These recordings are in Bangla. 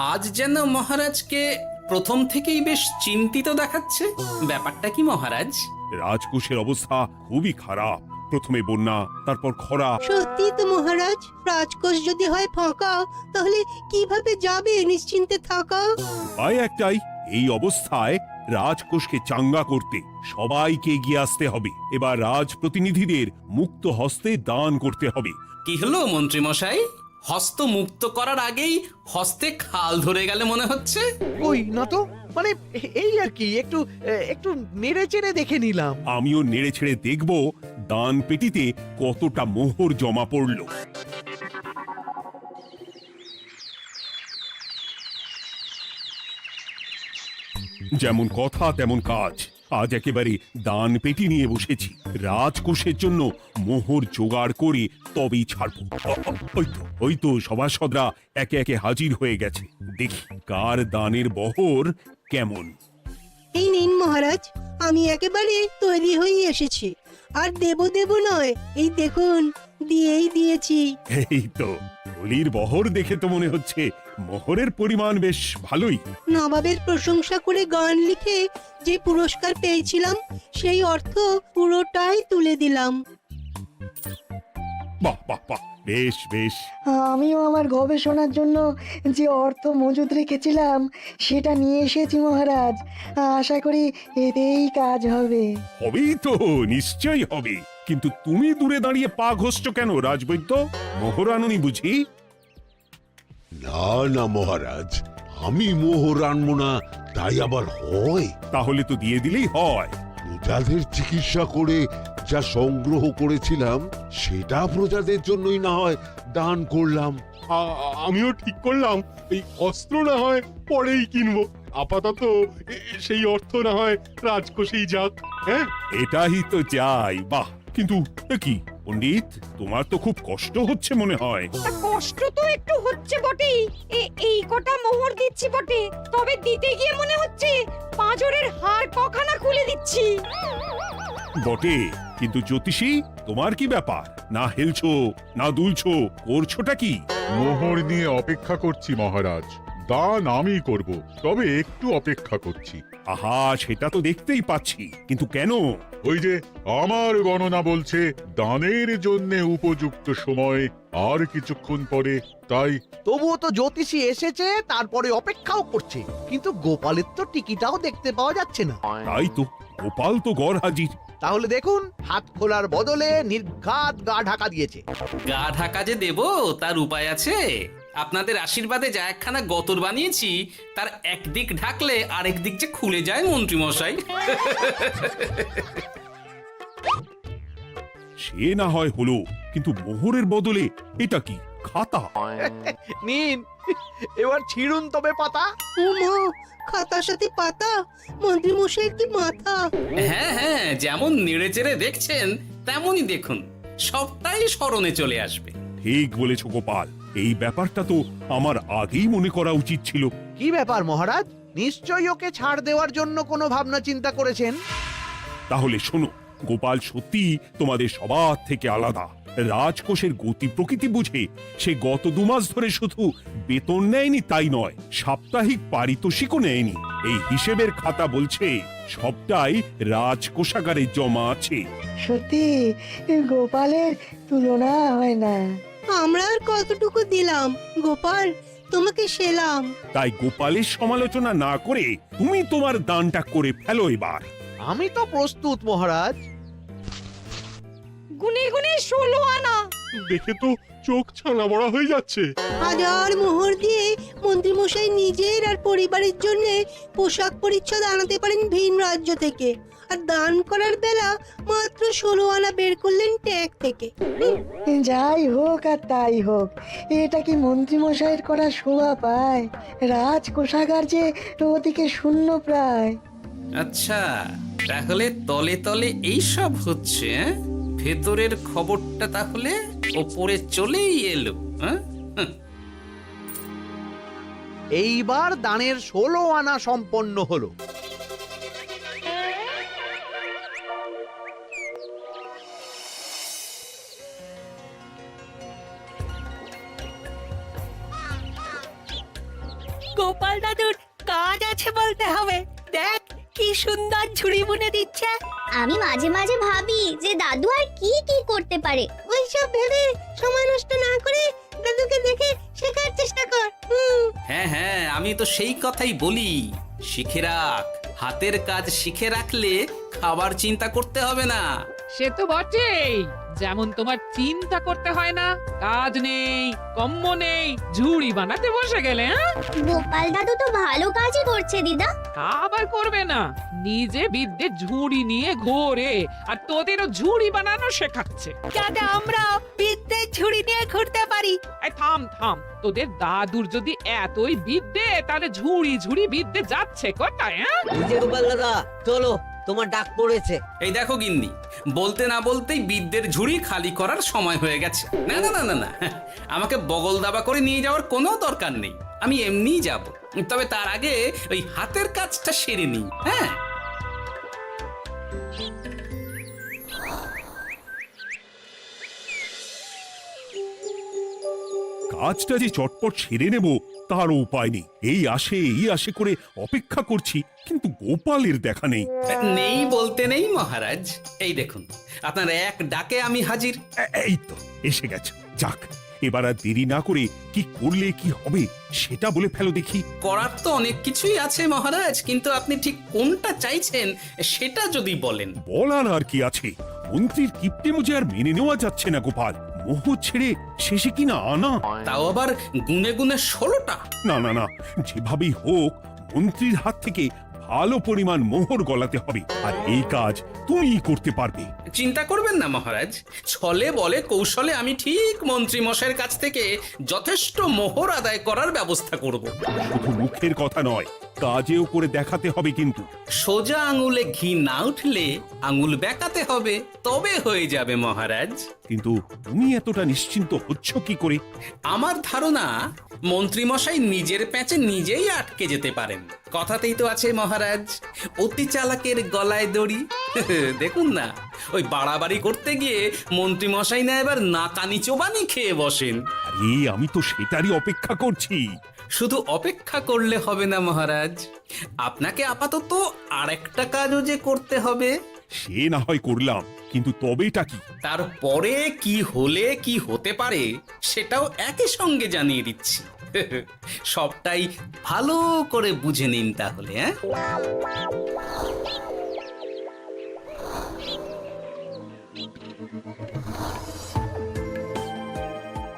আজ যেন মহারাজকে প্রথম থেকেই বেশ চিন্তিত দেখাচ্ছে। ব্যাপারটা কি মহারাজ? রাজকোষের অবস্থা খুবই খারাপ। প্রথমে বন্যা, তারপর খরা। সত্যি তো মহারাজ, রাজকোষ যদি হয় ফাঁকা, তাহলে কিভাবে যাবে নিশ্চিন্তে থাকা? উপায় একটাই, এই অবস্থায় রাজকোষকে চাঙ্গা করতে সবাইকে এগিয়ে আসতে হবে। এবার রাজপ্রতিনিধিদের মুক্ত হস্তে দান করতে হবে। কি হলো মন্ত্রী মশাই, হস্ত মুক্ত করার আগেই হস্তে খাল ধরে গেলে মনে হচ্ছে। ওই না তো, মানে এই আর কি, একটু একটু নেড়ে চেড়ে দেখে নিলাম। আমিও নেড়ে ছেড়ে দেখব দান পেটিতে কতটা মোহর জমা পড়ল। যেমন কথা তেমন কাজ। আজ একেবারে দান পেটি নিয়ে বসেছি। রাজকোষের জন্য মোহর জোগাড় করে তবেই ছাড়বো। ওই তো সভাসদরা একে একে হাজির হয়ে গেছে। দেখি কার দানের বহর কেমন। এই নিন মহারাজ, আমি একেবারে তৈরি হয়ে এসেছি। আর দেব দেব নয়, এই দেখুন দিয়েই দিয়েছি। এই তো থলির বহর দেখে তো মনে হচ্ছে মোহরের পরিমাণ বেশ ভালোই। নবাবের প্রশংসা করে গান লিখে যে পুরস্কার পেয়েছিলাম, সেই অর্থ পুরোটাই তুলে দিলাম। বাহ বাহ বাহ, বেশ বেশ। আমিও আমার গবেষণার জন্য যে অর্থ মজুদ রেখেছিলাম সেটা নিয়ে এসেছি মহারাজ। আশা করি এতেই কাজ হবে। হবেই তো, নিশ্চয়ই হবে। কিন্তু তুমি দূরে দাঁড়িয়ে পা ঘষছ কেন রাজবৈদ্য? মোহর আনুনি বুঝি? না না মহারাজ, আমি মোহর আনবো না তাই আবার হয়? তাহলে তো দিয়ে দিলেই হয়। প্রজাদের চিকিৎসা করে যা সংগ্রহ করেছিলাম সেটা প্রজাদের জন্যই না হয় দান করলাম। আমিও ঠিক করলাম এই অস্ত্র না হয় পরেই কিনবো, আপাতত সেই অর্থ না হয় রাজকোষেই যাক। হ্যাঁ, এটাই তো চাই। বাহ, কিন্তু কি পণ্ডিত, তোমার তো খুব কষ্ট হচ্ছে মনে হয়। কষ্ট তো একটু হচ্ছে বটেই। এই কটা মোহর দিচ্ছি বটে, তবে দিতে গিয়ে মনে হচ্ছে পাঁজরের হাড় কখানা খুলে দিচ্ছি। বটে, কিন্তু জ্যোতিষী তোমার কি ব্যাপার? না হেলছো না দুলছো, করছোটা কি? মোহর নিয়ে অপেক্ষা করছি মহারাজ, দান আমি করব, তবে একটু অপেক্ষা করছি। আহা, সেটা তো দেখতেই পাচ্ছি, কিন্তু কেন? ওই যে আমার গণনা বলছে দানের জন্য উপযুক্ত সময় আর কিছুক্ষণ পরে, তাই। তবুও তো জ্যোতিষী এসেছে, তারপরে অপেক্ষাও করছে, কিন্তু গোপালের তো টিকিটাও দেখতে পাওয়া যাচ্ছে না। তাই তো, গোপাল তো গড় হাজির। তাহলে দেখুন, হাত খোলার বদলে নির্ঘাত গা ঢাকা দিয়েছে। গা ঢাকা যে দেব তার উপায় আছে। আপনাদের আশীর্বাদে যা একখানা গতর বানিয়েছি, তার একদিক ঢাকলে আরেক দিক যে খুলে যায় মন্ত্রী মশাই। সে না হয় হলো, কিন্তু মোহরের বদলে এটা কি? খাতা? নিন, এবার ছিড়ুন তবে পাতা। উমা, খাতার সাথে পাতা, মন্ত্রী মশাইয়ের কি মাথা! হ্যাঁ হ্যাঁ, যেমন নেড়ে চেড়ে দেখছেন তেমনই দেখুন, সবটাই স্মরণে চলে আসবে। ঠিক বলেছ গোপাল, এই ব্যাপারটা তো আমার আগেই মনে করা উচিত ছিল। কি ব্যাপার মহারাজ, নিশ্চয়ই ওকে ছাড় দেওয়ার জন্য কোনো ভাবনা চিন্তা করেছেন। তাহলে শোনো, গোপাল সত্যি তোমাদের সবার থেকে আলাদা। রাজকোষের গতি প্রকৃতি বুঝে সে গত 2 মাস ধরে শুধু বেতন নেয়নি তাই নয়, সাপ্তাহিক পারিতোষিকও নেয়নি। এই হিসেবের খাতা বলছে সবটাই রাজকোষাগারে জমা আছে। সত্যি গোপালের তুলনা হয় না। আমরা আর কতটুকু দিলাম গোপাল, তোমাকে সেলাম। তাই গোপালের সমালোচনা না করে তুমি তোমার দানটা করে ফেলো এবার। আমি তো প্রস্তুত মহারাজ। গুনে গুনে 16 আনা। দেখে তো চোখ ছানা বড়া হয়ে যাচ্ছে। হাজার মোহর দিয়ে মন্ত্রী মশাই নিজের আর পরিবারের জন্য পোশাক পরিচ্ছদ আনাতে পারেন ভিন রাজ্য থেকে, আর দান করার বেলা মাত্র 16 আনা বের করলেন ট্যাগ থেকে। যাই হোক আর তাই হোক, এটা কি মন্ত্রীমশাইয়ের করা শোভা পায়? রাজকোষাগার যে ওদিকে শূন্য প্রায়। আচ্ছা, তাহলে তলে তলে এই সব হচ্ছে, হ্যাঁ? ভেতরের খবরটা তাহলে ওপরে চলেই এলো, হ্যাঁ? এইবার দানের 16 আনা সম্পন্ন হলো। গোপাল দাদুর কাজ আছে বলতে হবে। দেখ কি সুন্দর ঝুড়ি বুনে দিচ্ছে। আমি মাঝে মাঝে ভাবি যে দাদু আর কি কি করতে পারে। ওইসব ভেবে সময় নষ্ট না করে দাদুকে দেখে শেখার চেষ্টা কর। হ্যাঁ হ্যাঁ, আমি তো সেই কথাই বলি, শিখে রাখ। হাতের কাজ শিখে রাখলে খাবার চিন্তা করতে হবে না। সে তো বটেই, যেমন তোমার চিন্তা করতে হয় না, কাজ নেই কম্ম নেই, ঝুড়ি বানাতে বসে গেলে। হ্যাঁ, গোপাল দাদু তো ভালো কাজই করছে দিদা। তা আবার করবে না, নিজে বিদ্যে ঝুড়ি নিয়ে ঘোরে আর তোদেরও ঝুড়ি বানানো শেখাচ্ছে। যাতে আমরা বিদ্যে ঝুড়ি নিয়ে ঘুরতে পারি। এই থাম থাম, তোদের দাদুর যদি এতই বিদ্যে, তাহলে ঝুড়ি ঝুড়ি বিদ্যে যাচ্ছে কোথায়? হ্যাঁ, গোপাল দাদা চলো, তোমার ডাক পড়েছে। এই দেখো গিন্নি, বলতে না বলতেই বিদ্যের ঝুড়ি খালি করার সময় হয়ে গেছে। না না না না না, আমাকে বগল দাবা করে নিয়ে যাওয়ার কোনো দরকার নেই, আমি এমনিই যাব। তবে তার আগে ওই হাতের কাজটা সেরে নিই। হ্যাঁ, কাজটা যে চটপট সেরে নেব তারও উপায় নেই। এই আসে করে অপেক্ষা করছি, কিন্তু গোপালের দেখা নেই। নেই বলতে নেই মহারাজ, এই দেখুন আপনার এক ডাকে আমি হাজির। এই তো এসে গেছে। যাক, এবার আর দেরি না করে কি করলে কি হবে সেটা বলে ফেলো দেখি। করার তো অনেক কিছুই আছে মহারাজ, কিন্তু আপনি ঠিক কোনটা চাইছেন সেটা যদি বলেন। বলার আর কি আছে, মন্ত্রীর কিপ্টেমো যে আর মেনে নেওয়া যাচ্ছে না গোপাল। মোহ ছেড়ে শেষে কিনা আনা, তাও আবার গুনে গুনে 16টা। না না না, যেভাবেই হোক মন্ত্রীর হাত থেকে ভালো পরিমাণ মোহর গলাতে হবে, আর এই কাজ তুমিই করতে পারবে। চিন্তা করবেন না মহারাজ, ছলে বলে কৌশলে আমি ঠিক মন্ত্রী মশাইয়ের কাছ থেকে যথেষ্ট মোহর আদায় করার ব্যবস্থা করব। শুধু মুখের কথা নয়, কাজেও করে দেখাতে হবে কিন্তু। সোজা আঙুলে ঘি না উঠলে আঙুল বেঁকাতে হবে, তবে হয়ে যাবে মহারাজ। কিন্তু তুমি এতটা নিশ্চিন্ত হচ্ছ কি করে? আমার ধারণা মন্ত্রী মশাই নিজের প্যাঁচে নিজেই আটকে যেতে পারেন। কথাতেই তো আছে মহারাজ, অতি চালাকের গলায় দড়ি। দেখুন না, ওই বাড়াবাড়ি করতে গিয়ে মন্ত্রী মশাই না এবার নাকানি চোবানি খেয়ে বসেন। আরে আমি তো সেটারই অপেক্ষা করছি। শুধু অপেক্ষা করলে হবে না মহারাজ, আপনাকে আপাতত আরেকটা কাজও যে করতে হবে। সে না হয় করলাম, কিন্তু তবেটা কি? তারপরে কি হলে কি হতে পারে সেটাও একই সঙ্গে জানিয়ে দিচ্ছি। সবটাই ভালো করে বুঝে নিন তাহলে। হ্যাঁ,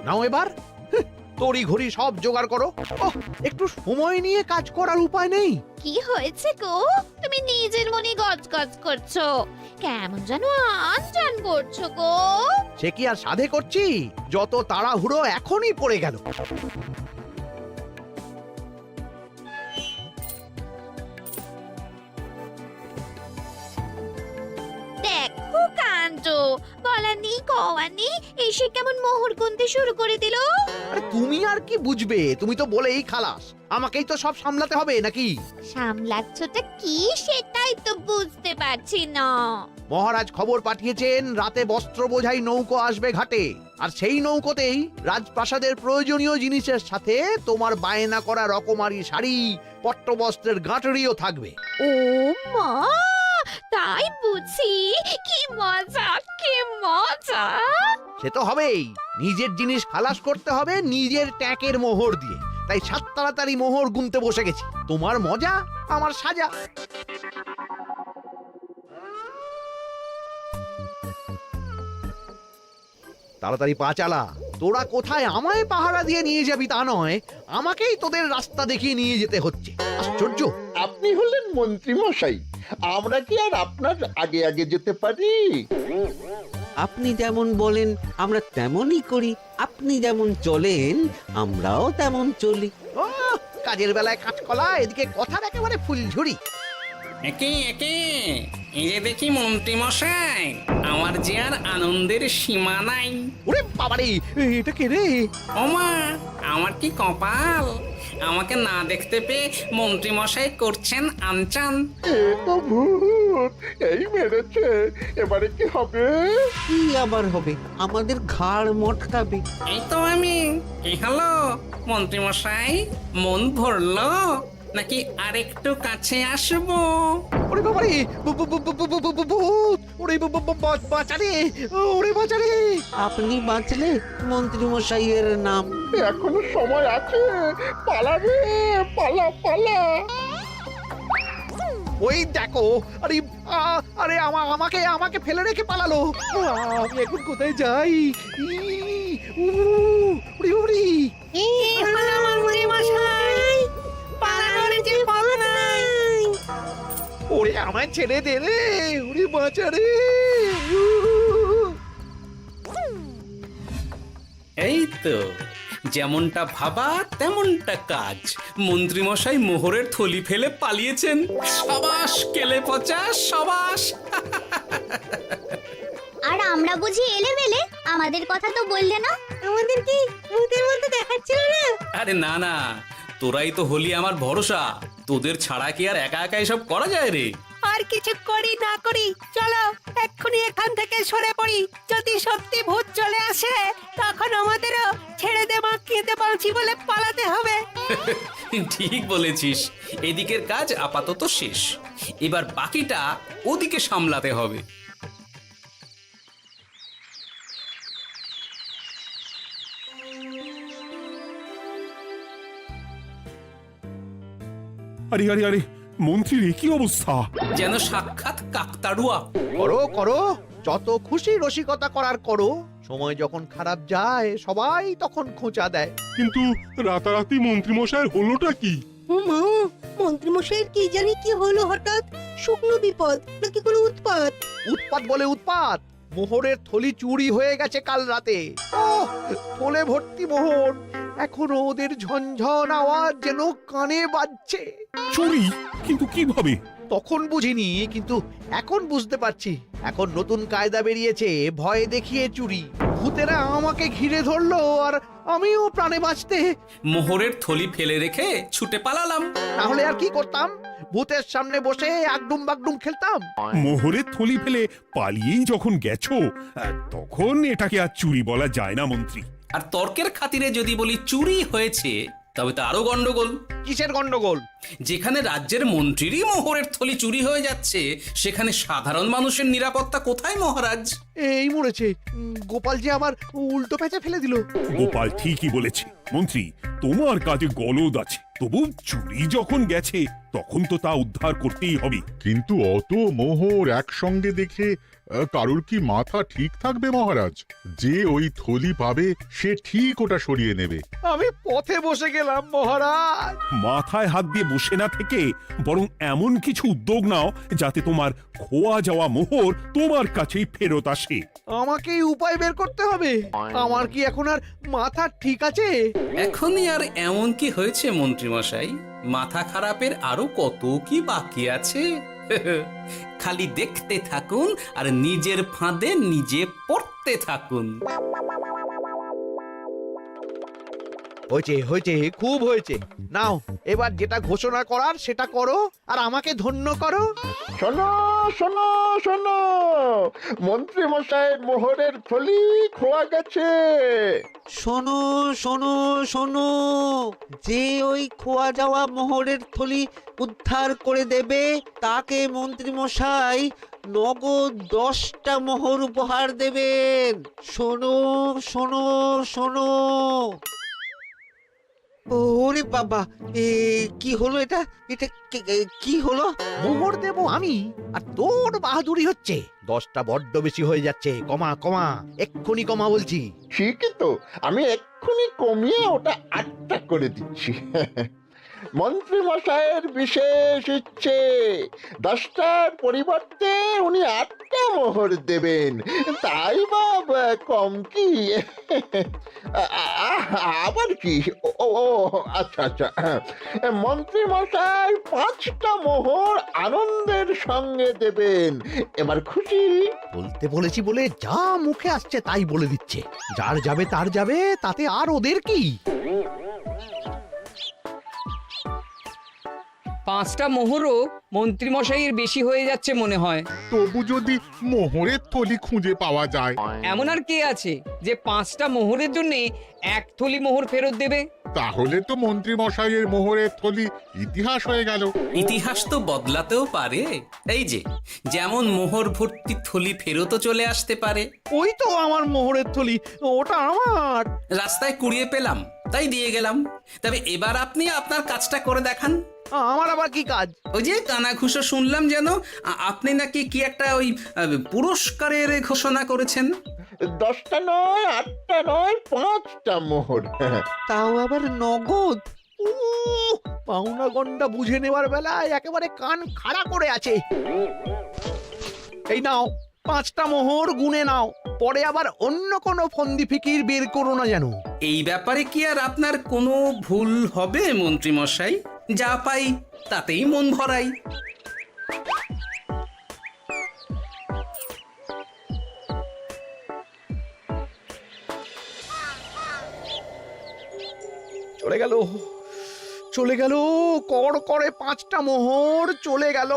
নাও এবার তড়ি ঘড়ি সব জোগাড় করো। ওহ, একটু সময় নিয়ে কাজ করার উপায় নেই? কি হয়েছে গো, তুমি নিজের মনে গজগজ করছো, কেমন যেন আনজান করছো গো। সে কি আর সাধে করছি, যত তাড়াহুড়ো এখনই পড়ে গেল। দেখো কাণ্ড, বলা নেই কওয়া নেই, এসে কেমন মোহর গুনতে শুরু করে দিল। আরে তুমি আর কি বুঝবে, তুমি তো বলেই খালাস, আমাকেই তো সব সামলাতে হবে নাকি? সামলাচ্ছটা কি সেটাই তো বুঝতে পারছি না। মহারাজ খবর পাঠিয়েছেন রাতে বস্ত্র বোঝাই নৌকো আসবে ঘাটে, আর সেই নৌকোতেই রাজপ্রাসাদের প্রয়োজনীয় জিনিসের সাথে তোমার বায়না করা রকমারি শাড়ি, পট্টবস্ত্রের গাঁটরিও থাকবে। ও মা, তাই বুঝি, কি মজা কি মজা। সে তো হবেই, নিজের জিনিস খালাস করতে হবে নিজের ট্যাঁকের মোহর দিয়ে। তাই সাত তাড়াতাড়ি মোহর গুনতে বসে গেছি। তোমার মজা আমার সাজা। তাড়াতাড়ি পা চালা, তোরা কোথায় আমায় পাহারা দিয়ে নিয়ে যাবি তা নয়, আমাকেই তোদের রাস্তা দেখিয়ে নিয়ে যেতে হচ্ছে। আশ্চর্য! আপনি হলেন মন্ত্রী মশাই, আমরা কি আর আপনার আগে আগে যেতে পারি? আপনি যেমন বলেন আমরা তেমনই করি, আপনি যেমন চলেন আমরাও তেমন চলি। ও, কাজের বেলায় কাঁচকলা, এদিকে কথার একেবারে ফুলঝুরি। একে একে এই যে দেখি মন্ত্রী মশাই, আমার যে আর আনন্দের সীমা নাই। ওরে বাবারে, এটা কে রে? ওমা, আমার কি কপাল! আমাকে না দেখতে পেয়ে মন্ত্রী মশাই করছেন আনচান। এ তো ভূত, এই মেরেছে, এবারে কি হবে? কি আবার হবে? আমাদের ঘাড় মটকাবে। এই তো আমি। কি হলো মন্ত্রী মশাই, মন ভরলো নাকি আরেকটু কাছে আসবো? ওরে বাবারে, ভূত! ওরে বাঁচারে, ওরে বাঁচারে! আপনি বাঁচলে মন্ত্রী মশাইয়ের নাম। এখনো সময় আছে, পালাবে, পালা পালা। ওই দেখো, আরে আরে আমাকে আমাকে ফেলে রেখে পালালো। আমি এখন কোথায় যাই? উড়ি উড়ি। কি হলো মন্ত্রী মশাই? পালানোর যে পথ নাই। ওরে আমায় ছেড়ে দে রে, উড়ি বাঁচা রে। এই তো, যেমনটা ভাবা তেমনটা কাজ। মন্ত্রী মশাই মোহরের থলি ফেলে পালিয়েছেন। সাবাস কেলে পচা, সাবাস! আর আমরা বুঝি এলেবেলে, আমাদের কথা তো বললে না। আমাদের কি ভূতের মতো দেখাচ্ছিল না? আরে না না, তোরাই তো হলি আমার ভরসা। তোদের ছাড়া কি আর একা একা এসব করা যায় রে? আর কিছু করি না করি, চলো এক্ষুনি এখান থেকে সরে পড়ি। যদি সত্যি ভূত চলে আসে, তখন আমাদেরও ছেড়ে দে মাখিয়ে বাঁচি বলে পালাতে হবে। ঠিক বলেছিস। এদিকের কাজ আপাতত শেষ, এবার বাকিটা ওদিকে সামলাতে হবে। আরে আরে আরে, মন্ত্রীর এ কি অবস্থা! যেন সাক্ষাৎ কাকতাড়ুয়া। করো করো, যত খুশি রসিকতা করার করো। সময় যখন খারাপ যায় সবাই তখন খোঁচা দেয়। কিন্তু রাতারাতি মন্ত্রী মশাইয়ের হলোটা কি? মা, মন্ত্রী মশাইয়ের কি জানি কি হলো হঠাৎ? শুকনো বিপদ নাকি কোনো উৎপাত? উৎপাত বলে উৎপাত। মোহরের থলি চুরি হয়ে গেছে কাল রাতে। ওহ, থলে ভর্তি মোহর। এখনো ওদের ঝনঝন আওয়াজ যেন কানে বাজছে। চুরি? কিন্তু কিভাবে? তখন বুঝিনি, কিন্তু এখন বুঝতে পারছি। এখন নতুন কায়দা বেরিয়েছে, ভয় দেখিয়ে চুরি। ভূতেরা আমাকে ঘিরে ধরলো আর আমিও প্রাণে বাঁচতে মোহরের থলি ফেলে রেখে ছুটে পালালাম। তাহলে আর কি করতাম? ভূতের সামনে বসে আগডুম বাগডুম খেলতাম। মোহরের থলি ফেলে পালিয়েই যখন গেছো, তখন এটাকে আর চুরি বলা যায় না মন্ত্রী। আর তর্কের খাতিরে যদি বলি চুরি হয়েছে, তবে তো আরো গন্ডগোল। কিসের গন্ডগোল? যেখানে রাজ্যের মন্ত্রীরই মোহরের থলি চুরি হয়ে যাচ্ছে, সেখানে সাধারণ মানুষের নিরাপত্তা কোথায় মহারাজ? এই মরেছে, গোপাল যে আবার উল্টো প্যাঁচে ফেলে দিল। গোপাল ঠিকই বলেছে মন্ত্রী, তোমার কাজে গলদ আছে। তবু চুরি যখন গেছে, তখন তো তা উদ্ধার করতেই হবে। কিন্তু অত মোহর একসঙ্গে দেখে কারোর কি মাথা ঠিক থাকবে মহারাজ? যে ওই থলি পাবে সে ঠিক ওটা সরিয়ে নেবে। আমি পথে বসে গেলাম মহারাজ। মাথায় হাত দিয়ে বসে না থেকে বরং এমন কিছু উদ্যোগ নাও যাতে তোমার খোয়া যাওয়া মোহর তোমার কাছেই ফেরত আসে। আমাকে উপায় বের করতে হবে। আমার কি এখন আর মাথা ঠিক আছে? এখনই আর এমন কি হয়েছে মন্ত্রী মশাই? মাথা খারাপের আরো কত কি বাকি আছে। খালি দেখতে থাকুন আর নিজের ফাঁদে নিজে পড়তে থাকুন। হয়েছে হয়েছে, খুব হয়েছে। নাও এবার যেটা ঘোষণা করার সেটা করো আর আমাকে ধন্য করো। শোনো শোনো শোনো, মন্ত্রী মশাইয়ের মোহরের থলি খোয়া গেছে। শোনো শোনো শোনো, যে ওই খোয়া যাওয়া মোহরের থলি উদ্ধার করে দেবে, তাকে মন্ত্রী মশাই নগদ 10টা মোহর উপহার দেবেন। শোনো শোনো শোনো। ওরে বাবা, কি হলো এটা? এটা কি হলো? মোহর দেব আমি, আর তোর বাহাদুরি হচ্ছে। 10টা বড্ড বেশি হয়ে যাচ্ছে। কমা কমা, এক্ষুনি কমা বলছি। ঠিকই তো, আমি এক্ষুনি কমিয়ে ওটা 8টা করে দিচ্ছি। মন্ত্রী মশাইয়ের বিশেষ ইচ্ছে 10টার পরিবর্তে উনি 8টা মোহর দেবেন, তাই বা কম কি? আবার কি? ও আচ্ছা আচ্ছা, মন্ত্রী মশাই 5টা মোহর আনন্দের সঙ্গে দেবেন। এবার খুশি? বলতে বলেছি বলে যা মুখে আসছে তাই বলে দিচ্ছে। যার যাবে তার যাবে, তাতে আর ওদের কি? 5টা মোহরও মন্ত্রীমশাইয়ের বেশি হয়ে যাচ্ছে মনে হয়। তবু যদি মোহরের থলি খুঁজে পাওয়া যায়। এমন আর কে আছে যে 5টা মোহরের জন্য 1 থলি মোহর ফেরত দেবে? তাহলে তো মন্ত্রী মশাইয়ের মোহরের থলি ইতিহাস হয়ে গেল। ইতিহাস তো বদলাতেও পারে। এই যে যেমন মোহর ভর্তি থলি ফেরতও চলে আসতে পারে। ওই তো আমার মোহরের থলি, ওটা আমার। রাস্তায় কুড়িয়ে পেলাম তাই দিয়ে গেলাম। তবে এবার আপনি আপনার কাজটা করে দেখান। আমার আবার কি কাজ? ওই যে কানাঘুষো শুনলাম যেন আপনি নাকি কি একটা ওই পুরস্কারের ঘোষণা করেছেন। 10টা নয়, 8টা নয়, 5টা মোহর। তাও আবার নগদ। পাওনা গন্ডা বুঝে নেওয়ার বেলায় একেবারে কান খাড়া করে আছে। এই নাও 5টা মোহর, গুনে নাও। পরে আবার অন্য কোনো ফন্দি ফিকির বের করো না যেন। এই ব্যাপারে কি আর আপনার কোনো ভুল হবে মন্ত্রী মশাই? যা পাই তাতেই মন ভরাই। চলে গেল, চলে গেল, কর করে 5টা মোহর চলে গেল।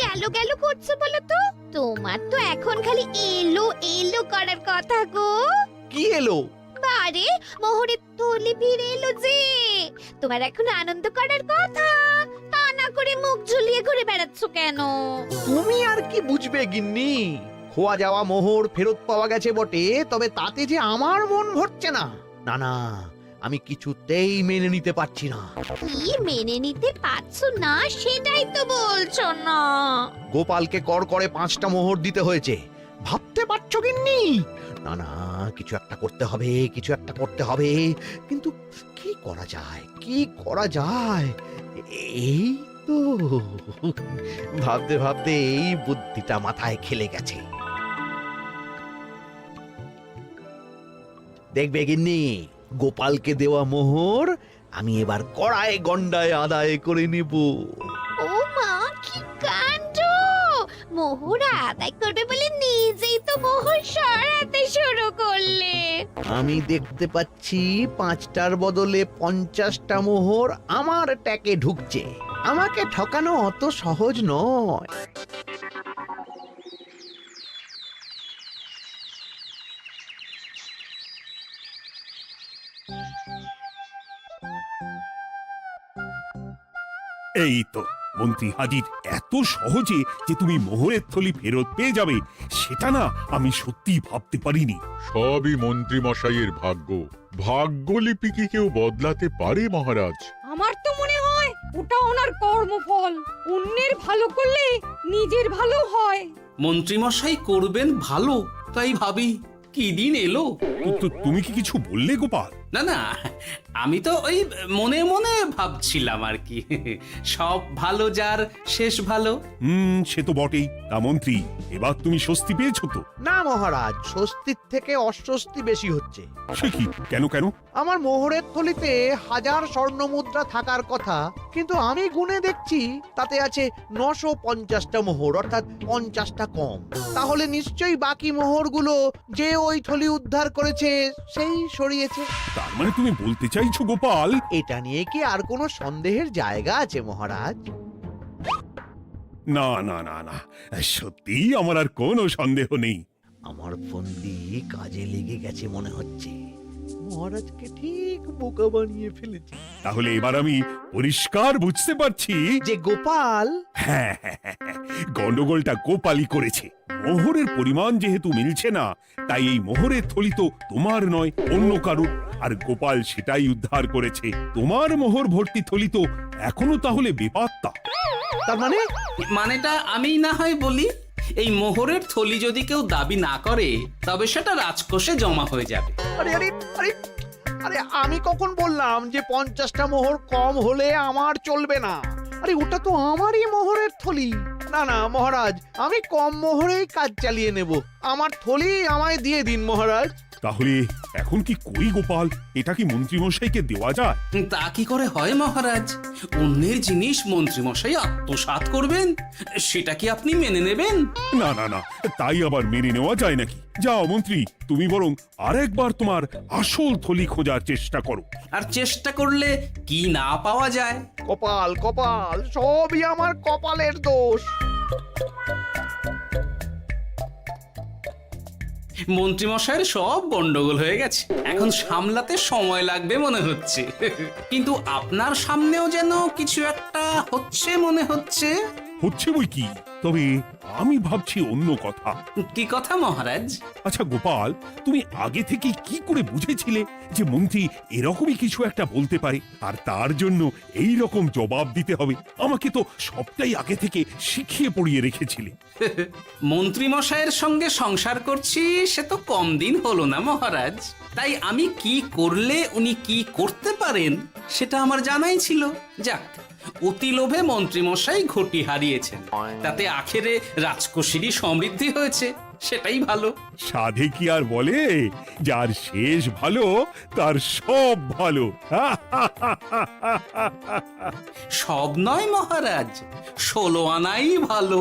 গেল গেল করছো বলো তো? তোমার তো এখন খালি এলো এলো করার কথা গো। কি এলো? বারে মোহরের থলি ফিরে এলো যে। তোমার এখন আনন্দ করার কথা, তা না করে মুখ ঝুলিয়ে ঘুরে বেড়াচ্ছ কেন? তুমি আর কি বুঝবে গিন্নি? খোয়া যাওয়া মোহর ফেরত পাওয়া গেছে বটে, তবে তাতে যে আমার মন ভরছে না। না না, আমি কিছুতেই মেনে নিতে পারছি না। কি মেনে নিতে পারছো না সেটাই তো বলছো না। গোপালকে কর করে 5টা মোহর দিতে হয়েছে, ভাবতে পারছো গিন্নি? না না, কিছু একটা করতে হবে, কিছু একটা করতে হবে। কিন্তু কি করা যায়, কি করা যায়? এই তো ভাবতে ভাবতে এই বুদ্ধিটা মাথায় খেলে গেছে। দেখবে গিন্নি, গোপালকে দেওয়া মোহর আমি এবার কড়ায় গন্ডায় আদায় করে নিব। ও মা, কি কাণ্ড! মোহর আদায় করবে বলে নিজেই তো মোহর সরাতে শুরু করলে। আমি দেখতে পাচ্ছি 5টার বদলে 50টা মোহর আমার ট্যাকে ঢুকছে। আমাকে ঠকানো অত সহজ নয়। এই তো মন্ত্রী হাজির। এত সহজে যে তুমি মোহরের থলি ফেরত পেয়ে যাবে সেটা না আমি সত্যি ভাবতে পারিনি। সবই মন্ত্রী মশাইয়ের ভাগ্য। ভাগ্যলিপি কি কেউ বদলাতে পারে মহারাজ? আমার তো মনে হয় ওটা ওনার কর্মফল। অন্যের ভালো করলে নিজের ভালো হয়। মন্ত্রী মশাই করবেন ভালো, তাই ভাবি কি দিন এলো। তুমি কি কিছু বললে গোপাল? না না, আমি তো ওই মনে মনে ভাবছিলাম আর কি। সব ভালো যার শেষ ভালো। সে তো বটেই। তা মন্ত্রী, এবার তুমি স্বস্তি পেয়েছো তো? না মহারাজ, স্বস্তির থেকে অস্বস্তি বেশি হচ্ছে। সে কি? কেন কেন? আমার মোহরের থলিতে 1000 স্বর্ণ মুদ্রা থাকার কথা, কিন্তু আমি গুনে দেখছি তাতে আছে 950টা মোহর, অর্থাৎ 50টা কম। তাহলে নিশ্চয়ই বাকি মোহরগুলো যে ওই থলি উদ্ধার করেছে সেই সরিয়েছে। তার মানে তুমি বলতে চাইছো গোপাল? এটা নিয়ে কি আর কোনো সন্দেহের জায়গা আছে মহারাজ? না না না না, সত্যি আমার আর কোনো সন্দেহ নেই। আমার ফন্দি কাজে লেগে গেছে মনে হচ্ছে। মহারাজকে ঠিক বোকা বানিয়ে ফেলেছি। তাহলে এবার আমি পরিষ্কার বুঝতে পারছি যে গোপাল, হ্যাঁ, গন্ডগোলটা গোপালই করেছে। মোহরের পরিমাণ যেহেতু মিলছে না, তাই এই মোহরের থলি তো তোমার নয়, অন্য কারুর। আর গোপাল সেটাই উদ্ধার করেছে। তোমার মোহর ভর্তি থলি তো এখনো তাহলে বেপাত্তা। তার মানে? মানেটা আমি না হয় বলি। এই মোহরের থলি যদি কেউ দাবি না করে, তবে সেটা রাজকোষে জমা হয়ে যাবে। আরে আরে আরে, আরে আমি কখন বললাম যে 50টা মোহর কম হলে আমার চলবে না? আরে ওটা তো আমারই মোহরের থলি। না না মহারাজ, আমি কম মোহরেই কাজ চালিয়ে নেব। আমার থলি আমায় দিয়ে দিন মহারাজ। তাহলে এখন কি করি গোপাল? এটা কি মন্ত্রীমশাইকে দেওয়া যায়? তা কি করে হয় মহারাজ? অন্যের জিনিস মন্ত্রীমশাই আত্মসাৎ করবেন, সেটা কি আপনি মেনে নেবেন? না না না, তাই আবার মেনে নেওয়া যায় নাকি? যাও মন্ত্রী, তুমি বরং আরেকবার তোমার আসল থলি খোঁজার চেষ্টা করো। আর চেষ্টা করলে কি না পাওয়া যায়? কপাল কপাল, সবই আমার কপালের দোষ। মন্ত্রীমশাইয়ের সব গন্ডগোল হয়ে গেছে, এখন সামলাতে সময় লাগবে মনে হচ্ছে। কিন্তু আপনার সামনেও যেন কিছু একটা হচ্ছে মনে হচ্ছে। হচ্ছে বই কি, তবে আমি ভাবছি অন্য কথা। কি কথা মহারাজ? আচ্ছা গোপাল, তুমি আগে থেকে কি করে বুঝেছিলে যে মন্ত্রী এরকমই কিছু একটা বলতে পারে, আর তার জন্য এই রকম জবাব দিতে হবে? আমাকে তো সবটাই আগে থেকে শিখিয়ে পড়িয়ে রেখেছিলে। মন্ত্রীমশাইয়ের সঙ্গে সংসার করছি সে তো কম দিন হলো না মহারাজ, তাই আমি কি করলে উনি কি করতে পারেন সেটা আমার জানাই ছিল। যাক, অতি লোভে মন্ত্রীমশাই ঘটি হারিয়েছেন, তাতে আখেরে রাজকোষেরই সমৃদ্ধি হয়েছে, সেটাই ভালো। সাধে কি আর বলে, যার শেষ ভালো তার সব ভালো। সব নয় মহারাজ, 16 আনাই ভালো।